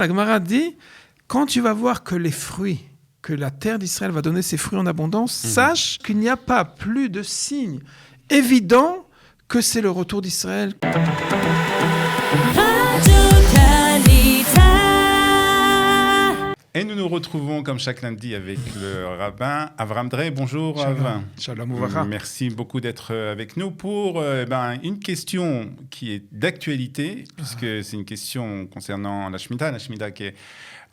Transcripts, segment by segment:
La Gemara dit, quand tu vas voir que les fruits, que la terre d'Israël va donner ses fruits en abondance, sache qu'il n'y a pas plus de signe évident que c'est le retour d'Israël. Et nous nous retrouvons comme chaque lundi avec le rabbin Avram Drey. Bonjour Shalom. Avram. Shalom Ouvara. Merci beaucoup d'être avec nous pour une question qui est d'actualité, puisque c'est une question concernant la Shemitah. La Shemitah qui est,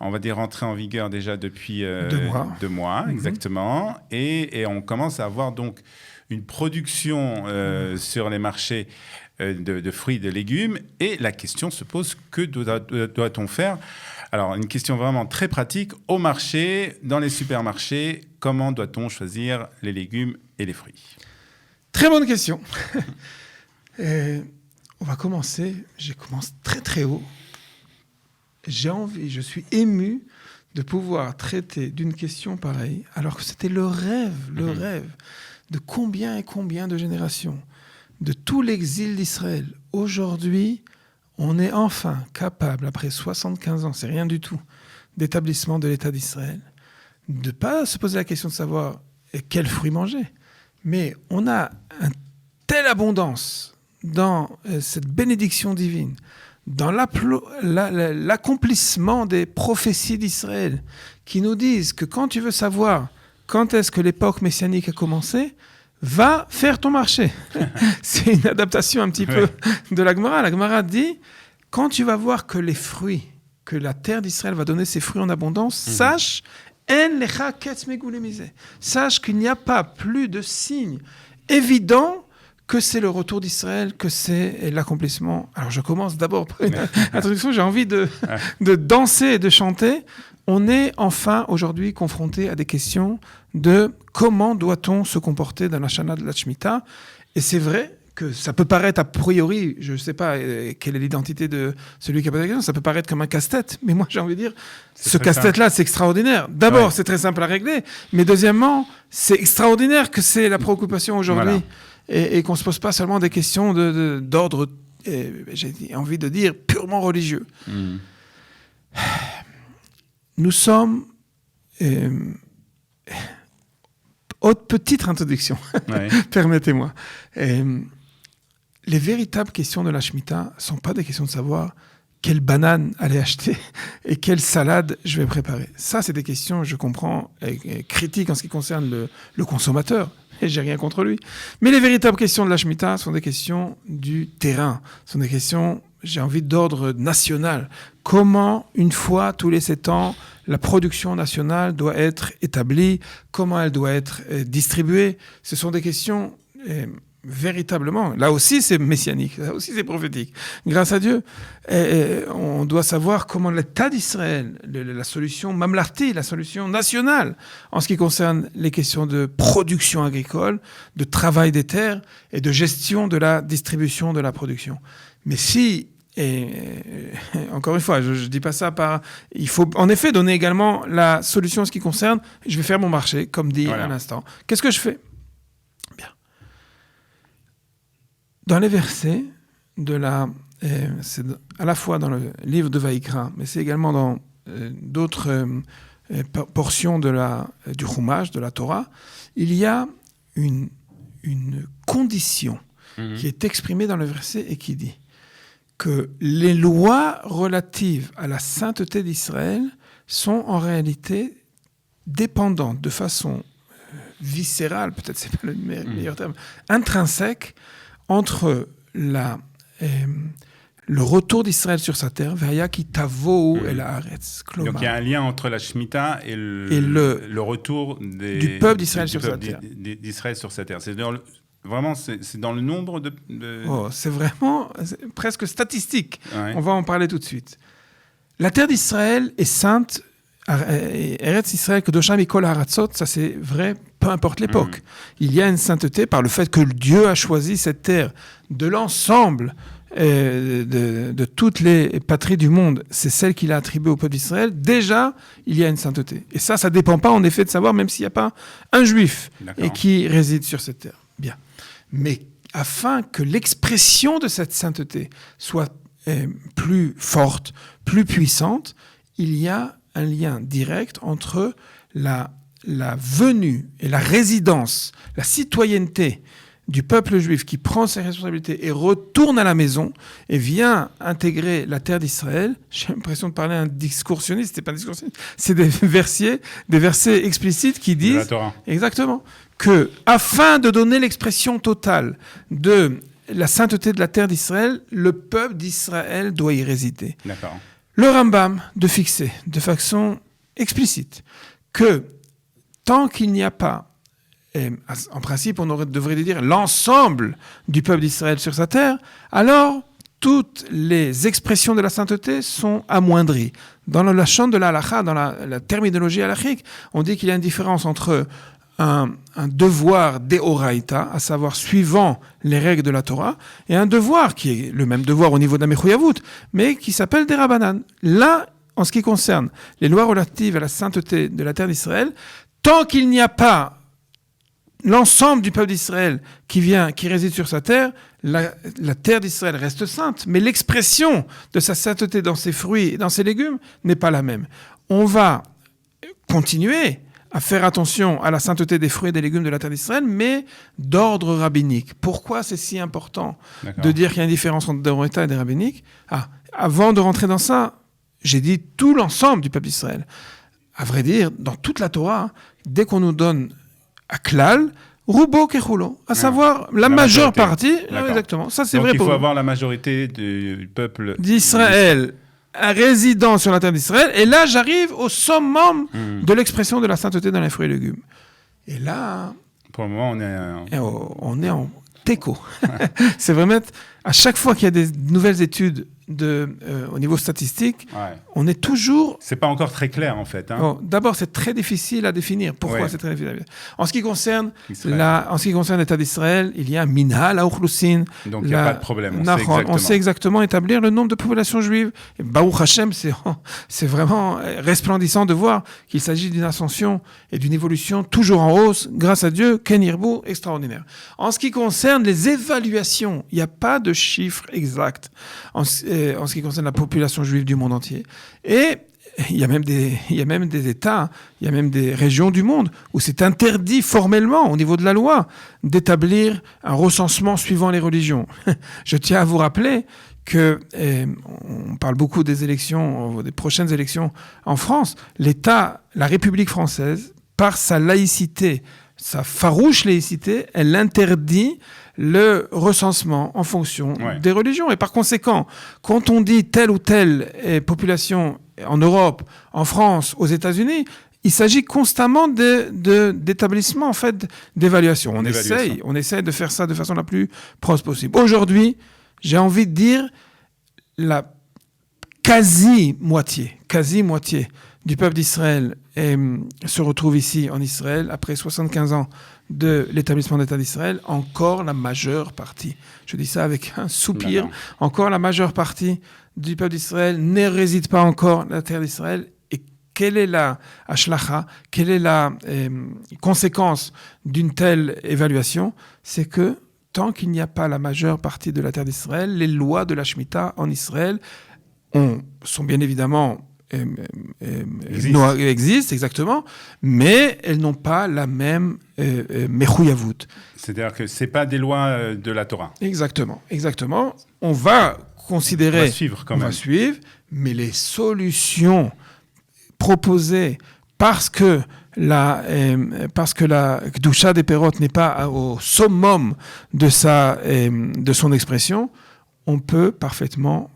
on va dire, entrée en vigueur déjà depuis 2 mois, exactement. Et on commence à avoir donc une production sur les marchés de fruits et de légumes. Et la question se pose, que doit-on faire ? Alors, une question vraiment très pratique. Au marché, dans les supermarchés, comment doit-on choisir les légumes et les fruits ? Très bonne question. On va commencer. Je commence très très haut. Je suis ému de pouvoir traiter d'une question pareille, alors que c'était le rêve de combien et combien de générations, de tout l'exil d'Israël. Aujourd'hui, on est enfin capable, après 75 ans, c'est rien du tout, d'établissement de l'État d'Israël, de ne pas se poser la question de savoir quels fruits manger. Mais on a une telle abondance dans cette bénédiction divine, dans l'accomplissement des prophéties d'Israël, qui nous disent que quand tu veux savoir quand est-ce que l'époque messianique a commencé, va faire ton marché. C'est une adaptation un petit peu de la Gemara. La Gemara dit, quand tu vas voir que les fruits, que la terre d'Israël va donner ses fruits en abondance, sache, sache qu'il n'y a pas plus de signe évident que c'est le retour d'Israël, que c'est l'accomplissement. Alors je commence d'abord par une introduction, j'ai envie de danser et de chanter. On est enfin aujourd'hui confronté à des questions de comment doit-on se comporter dans la Shana de la Shemitah. Et c'est vrai que ça peut paraître a priori, je ne sais pas quelle est l'identité de celui qui a posé la question, ça peut paraître comme un casse-tête, mais moi j'ai envie de dire, ce casse-tête-là, c'est extraordinaire. D'abord, c'est très simple à régler, mais deuxièmement, c'est extraordinaire que c'est la préoccupation aujourd'hui et qu'on ne se pose pas seulement des questions d'ordre, j'ai envie de dire, purement religieux. Nous sommes... Autre petite introduction, permettez-moi. Les véritables questions de la Shemitah ne sont pas des questions de savoir quelle banane aller acheter et quelle salade je vais préparer. Ça, c'est des questions, je comprends, critiques en ce qui concerne le consommateur, et j'ai rien contre lui. Mais les véritables questions de la Shemitah sont des questions du terrain, sont des questions, j'ai envie, d'ordre national. Comment, une fois tous les 7 ans, la production nationale doit être établie, comment elle doit être distribuée. Ce sont des questions véritablement, là aussi c'est messianique, là aussi c'est prophétique. Grâce à Dieu, on doit savoir comment l'État d'Israël, la solution mamlarti, la solution nationale, en ce qui concerne les questions de production agricole, de travail des terres et de gestion de la distribution de la production. Mais si... Et encore une fois, je ne dis pas ça par... Il faut en effet donner également la solution en ce qui concerne... Je vais faire mon marché, comme dit à l'instant. Qu'est-ce que je fais ? Bien. Dans les versets c'est à la fois dans le livre de Vaïkra, mais c'est également dans d'autres portions du Chumash, de la Torah, il y a une condition qui est exprimée dans le verset et qui dit que les lois relatives à la sainteté d'Israël sont en réalité dépendantes de façon viscérale, peut-être c'est pas le meilleur terme, intrinsèque, entre le retour d'Israël sur sa terre, Ve'haya ki tavou el haaretz. Donc il y a un lien entre la Shemitah et le retour du peuple d'Israël sur sa terre. D'Israël sur sa terre. Vraiment, c'est dans le nombre de... c'est vraiment presque statistique. On va en parler tout de suite. La terre d'Israël est sainte. Eretz Israël, Kedosham Mikol Haratzot, ça c'est vrai, peu importe l'époque. Il y a une sainteté par le fait que Dieu a choisi cette terre de l'ensemble de toutes les patries du monde. C'est celle qu'il a attribuée au peuple d'Israël. Déjà, il y a une sainteté. Et ça ne dépend pas en effet de savoir, même s'il n'y a pas un juif et qui réside sur cette terre. Bien. Mais afin que l'expression de cette sainteté soit plus forte, plus puissante, il y a un lien direct entre la venue et la résidence, la citoyenneté du peuple juif qui prend ses responsabilités et retourne à la maison et vient intégrer la terre d'Israël. J'ai l'impression de parler à un discoursionniste, c'est pas un discoursionniste, c'est des versets explicites qui disent de la Torah. Exactement, que afin de donner l'expression totale de la sainteté de la terre d'Israël, le peuple d'Israël doit y résider. D'accord. Le Rambam de fixer de façon explicite que tant qu'il n'y a pas, en principe on devrait dire l'ensemble du peuple d'Israël sur sa terre, alors toutes les expressions de la sainteté sont amoindries. Dans le lachon de la halakha, dans la terminologie halachique, on dit qu'il y a une différence entre un devoir d'Eoraïta, à savoir suivant les règles de la Torah, et un devoir qui est le même devoir au niveau de la Mechuyavut, mais qui s'appelle des Rabbanan. Là, en ce qui concerne les lois relatives à la sainteté de la terre d'Israël, tant qu'il n'y a pas l'ensemble du peuple d'Israël qui réside sur sa terre, la terre d'Israël reste sainte, mais l'expression de sa sainteté dans ses fruits et dans ses légumes n'est pas la même. On va continuer à faire attention à la sainteté des fruits et des légumes de la terre d'Israël, mais d'ordre rabbinique. Pourquoi c'est si important de dire qu'il y a une différence entre des États et des rabbiniques ? Avant de rentrer dans ça, j'ai dit tout l'ensemble du peuple d'Israël. À vrai dire, dans toute la Torah, dès qu'on nous donne à Klal, Rubo Kechulo, à savoir la majeure partie, exactement. Ça, c'est donc vrai il pour faut avoir la majorité du peuple d'Israël, un résident sur la terre d'Israël. Et là, j'arrive au summum de l'expression de la sainteté dans les fruits et légumes. Et là, pour le moment, on est en teco. C'est vraiment à chaque fois qu'il y a des nouvelles études au niveau statistique, on est toujours... C'est pas encore très clair, en fait. Hein. Bon, d'abord, c'est très difficile à définir. Pourquoi c'est très difficile ? En ce qui concerne l'État d'Israël, il y a Minhal HaOchlousin. Donc, il n'y a pas de problème. On sait exactement établir le nombre de populations juives. Et Baruch Hashem, c'est vraiment resplendissant de voir qu'il s'agit d'une ascension et d'une évolution toujours en hausse, grâce à Dieu, Ken Yirbu, extraordinaire. En ce qui concerne les évaluations, il n'y a pas de chiffre exact en ce qui concerne la population juive du monde entier. Et il y a même des États, il y a même des régions du monde où c'est interdit formellement, au niveau de la loi, d'établir un recensement suivant les religions. Je tiens à vous rappeler que, on parle beaucoup des élections, des prochaines élections en France, l'État, la République française, par sa laïcité, sa farouche laïcité, elle interdit le recensement en fonction des religions. Et par conséquent, quand on dit telle ou telle population en Europe, en France, aux États-Unis, il s'agit constamment d'établissements, en fait, d'évaluation. On essaye de faire ça de façon la plus proche possible. Aujourd'hui, j'ai envie de dire la quasi-moitié du peuple d'Israël se retrouve ici en Israël après 75 ans de l'établissement d'État d'Israël, encore la majeure partie. Je dis ça avec un soupir. Encore la majeure partie du peuple d'Israël ne réside pas encore dans la terre d'Israël. Et quelle est la hashlacha, quelle est la conséquence d'une telle évaluation ? C'est que tant qu'il n'y a pas la majeure partie de la terre d'Israël, les lois de la Shemitah en Israël sont bien évidemment existent exactement, mais elles n'ont pas la même mechuyavut. C'est-à-dire que c'est pas des lois de la Torah. Exactement. On va considérer, on va suivre quand même. Mais les solutions proposées parce que la Kedusha des Perot n'est pas au summum de son expression, on peut parfaitement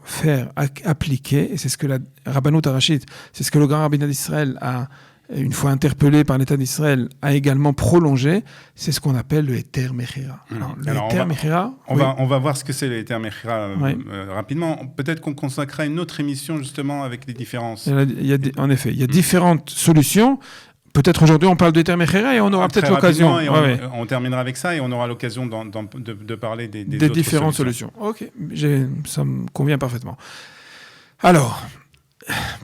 appliquer, et c'est ce que la Rabbanout Harashit, c'est ce que le grand rabbinat d'Israël a, une fois interpellé par l'État d'Israël, a également prolongé, c'est ce qu'on appelle le Heter Mechira. On va voir ce que c'est le Heter Mechira rapidement. Peut-être qu'on consacrera une autre émission justement avec les différences. En effet, il y a différentes solutions. Peut-être aujourd'hui on parle de Heter Mechira et on aura peut-être l'occasion. On terminera avec ça et on aura l'occasion de parler des autres différentes solutions. Ok, ça me convient parfaitement. Alors,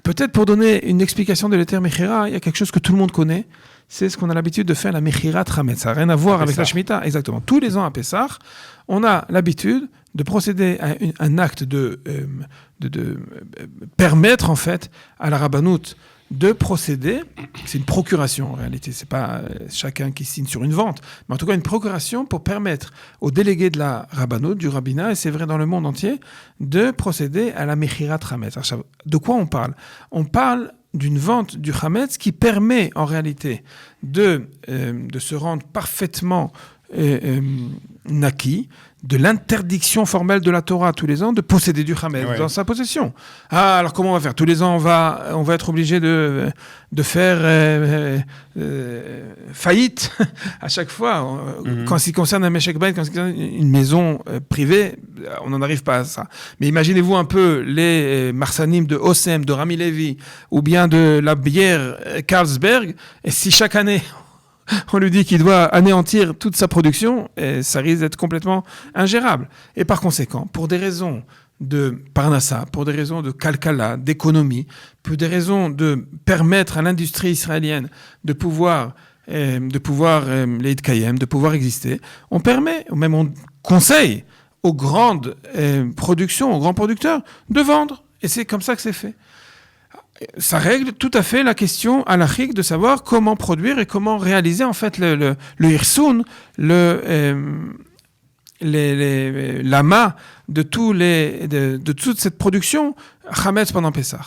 peut-être pour donner une explication de l'Heter Mechira, il y a quelque chose que tout le monde connaît, c'est ce qu'on a l'habitude de faire, la Mechirat Chametz. Ça n'a rien à voir avec la Shemitah, exactement. Tous les ans à Pessah, on a l'habitude de procéder à un acte de permettre en fait à la rabbanout de procéder, c'est une procuration en réalité, c'est pas chacun qui signe sur une vente, mais en tout cas une procuration pour permettre aux délégués de la rabbanout, du rabbinat, et c'est vrai dans le monde entier, de procéder à la mechirat chametz. De quoi on parle ? On parle d'une vente du chametz qui permet en réalité de se rendre parfaitement naki de l'interdiction formelle de la Torah tous les ans de posséder du chametz dans sa possession. Ah, alors comment on va faire ? Tous les ans, on va être obligé de faire faillite à chaque fois. Quand il concerne un meshek bayit, quand il concerne une maison privée, on n'en arrive pas à ça. Mais imaginez-vous un peu les marsanim de Osem, de Rami Levi, ou bien de la bière Carlsberg, et si chaque année on lui dit qu'il doit anéantir toute sa production, et ça risque d'être complètement ingérable. Et par conséquent, pour des raisons de parnassa, pour des raisons de kalkala, d'économie, pour des raisons de permettre à l'industrie israélienne de pouvoir les Itkayem, de pouvoir exister, on permet, ou même on conseille aux grandes productions, aux grands producteurs de vendre. Et c'est comme ça que c'est fait. Ça règle tout à fait la question halachique de savoir comment produire et comment réaliser en fait le hirsoun, l'amas de toute cette production chametz pendant Pessah.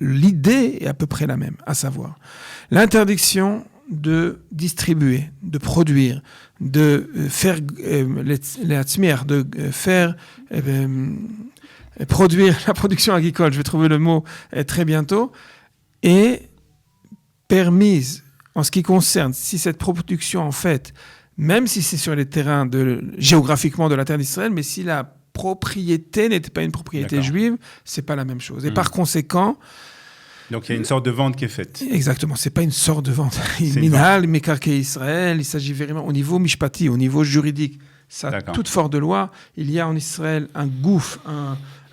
L'idée est à peu près la même, à savoir l'interdiction de distribuer, de produire, de faire les hatzmiach, de faire produire la production agricole, je vais trouver le mot très bientôt, est permise en ce qui concerne si cette production, en fait, même si c'est sur les terrains géographiquement de la terre d'Israël, mais si la propriété n'était pas une propriété juive, c'est pas la même chose. Et par conséquent... Donc il y a une sorte de vente qui est faite. Exactement, c'est pas une sorte de vente. Minhal, Mekarkei Israël, il s'agit vraiment au niveau mishpati, au niveau juridique. Ça, toute force de loi, il y a en Israël un gouffre,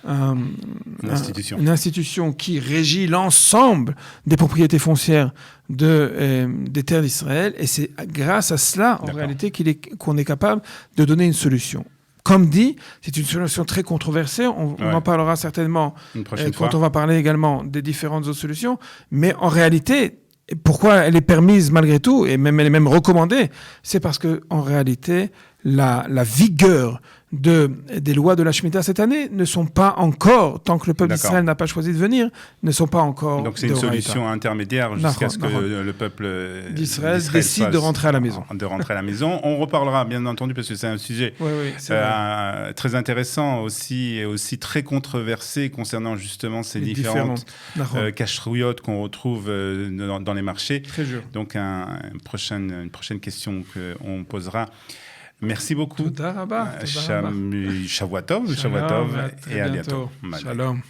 une institution qui régit l'ensemble des propriétés foncières des terres d'Israël, et c'est grâce à cela, en réalité, qu'on est capable de donner une solution. Comme dit, c'est une solution très controversée, on en parlera certainement quand on va parler également des différentes autres solutions, mais en réalité, pourquoi elle est permise malgré tout, et même elle est même recommandée, c'est parce que en réalité, la vigueur des lois de la Shemitah cette année ne sont pas encore, tant que le peuple d'Israël n'a pas choisi de venir, ne sont pas encore. Donc c'est une solution intermédiaire jusqu'à ce que le peuple d'Israël décide de rentrer à la maison. On reparlera bien entendu parce que c'est un sujet très intéressant aussi et aussi très controversé concernant justement ces différentes kashruyot qu'on retrouve dans les marchés. Donc une prochaine question qu'on posera. Merci beaucoup. Toda Shavua Tov et à bientôt. Shalom.